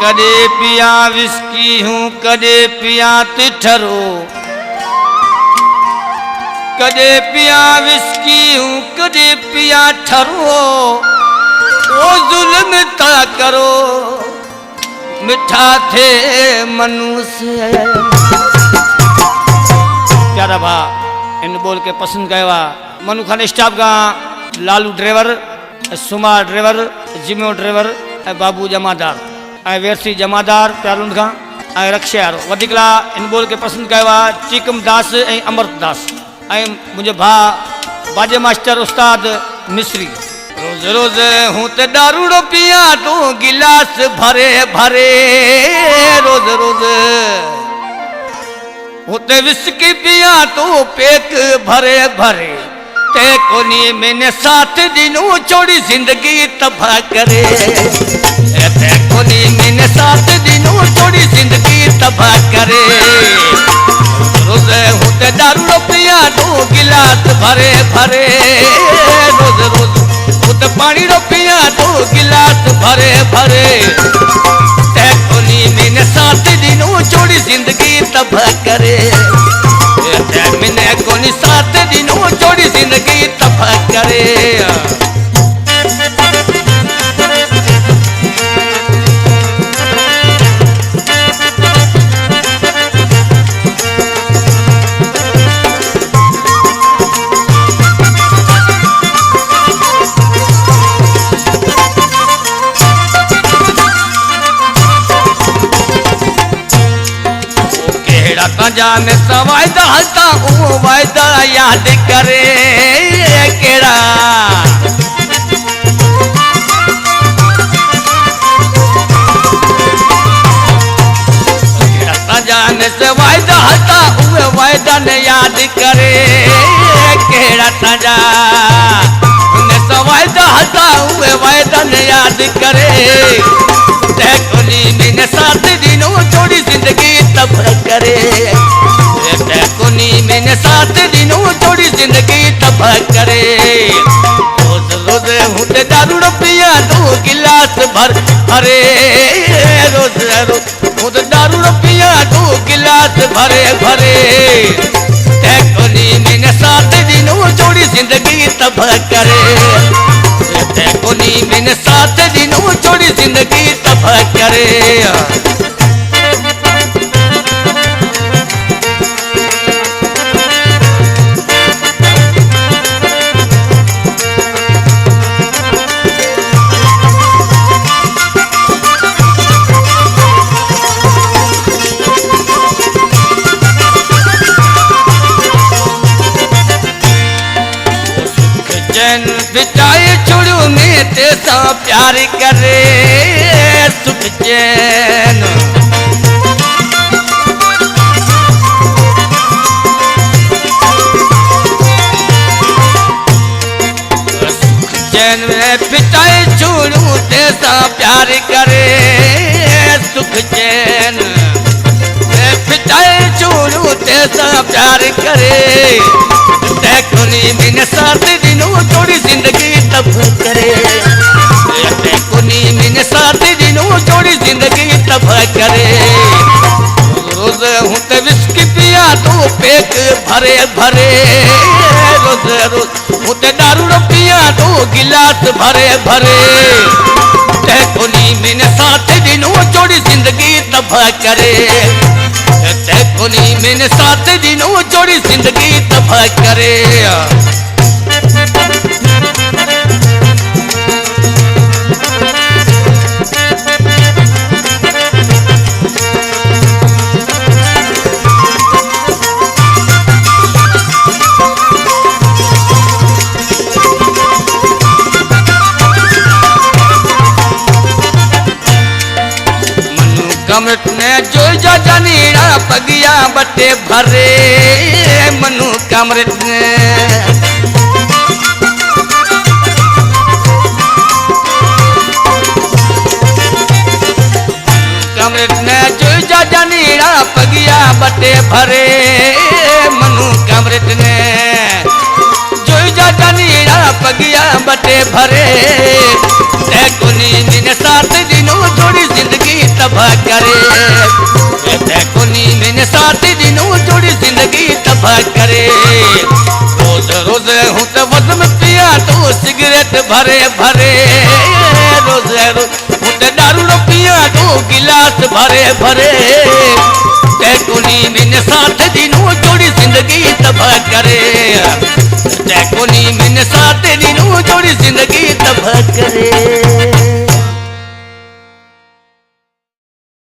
कदे पिया विस्की हूँ कदे पिया तिठरो, कदे पिया विस्की हूँ कदे पिया ठरो, ओ जुल्म ता करो मिठा थे मनुष्य। प्यारा भा इन बोल के पसंद गया मनु खान स्टाफ का लालू ड्राइवर, सुमा ड्राइवर, जिम्यो ड्राइवर, बाबू जमादार, वेरसी जमादार प्यारुन खां, रक्षार वधिकला इन बोल के पसंद कयो चीकम दास ऐं अमृत दास ऐं मुझे भा बाजे मास्टर उस्ताद मिस्री। रोज रोज हूँ तो दारूड़ो पिया तो गिलास भरे भरे, रोज रोज हूँ तो विस्की पिया तो पेक भरे भरे, ते कोनी मैंने 7 दिनों छोड़ी जिंदगी तबाह करे, ते कोनी मैंने 7 दिनों छोड़ी जिंदगी तबाह करे। रोज हूँ तो दारू पिया तो गिलास भरे भरे, रोज रोज हूँ तो पानी रो पिया तो गिलास भरे भरे, ते कोनी मैंने 7 दिनों छोड़ी जिंदगी तबाह करे, मैंने कोनी 7 दिनों छोड़ी जिंदगी तबाह करे। जाने सवायदा हलता हूँ वायदा याद करे केड़ा, जाने से वायदा हलता हूँ वायदा ने याद करे केड़ा ताजा, वायदा हलता हूँ वायदा ने याद करे, देखोनी मैंने 7 दिनों छोड़ी जिंदगी तबाह करे, देखोनी मैंने 7 दिनों छोड़ी जिंदगी तबाह करे। रोज रोज हूँ तो दारू पिया तो गिलास भर भरे, रोज रोज हूँ तो दारू पिया तो गिलास भरे भरे, देखोनी मैंने 7 दिनों छोड़ी जिंदगी तबाह करे, देखोनी मैंने 7 दिनों छोड़ी जिंदगी तबाह करे। बिचाए छोड़ू में तेसा प्यार करे सुख चैन, सुख चैन में बिचाए छोड़ू तेसा प्यार करे सुख चैन, बिचाए छोड़ू तेसा प्यार करे, देखोनी मैंने 7 दिनों छोड़ी जिंदगी तबाह करे, देखोनी मैंने 7 दिनों छोड़ी जिंदगी तबाह करे। रोज हूँ तो विस्की पिया तो पेक भरे भरे, रोज रोज हूँ तो दारू पिया तो गिलास भरे भरे, देखोनी मैंने 7 दिनों छोड़ी जिंदगी तबाह करे, देखोनी मैंने 7 दिनों छोड़ी जिंदगी तबाह करे। कमट ने जो जानीरा पगिया बटे भरे, मनु कमरत ने कमरत ने जो जानीरा पगिया बटे भरे, मनु कमरत ने जो जानीरा पगिया बटे भरे, देखोनी मैंने 7 दिनों छोड़ी जिंदगी तबाह तबाह करे कोनी मैंने साथ दिनों जोड़ी जिंदगी तबाह करे रोज रोज हूँ तो वज़न पिया तो सिगरेट भरे भरे रोज रोज हूँ तो दारू पिया तो गिलास भरे भरे कोनी मैंने साथ दिनों जोड़ी जिंदगी तबाह करे कोनी मैंने साथ दिनों जोड़ी जिंदगी तबाह करे।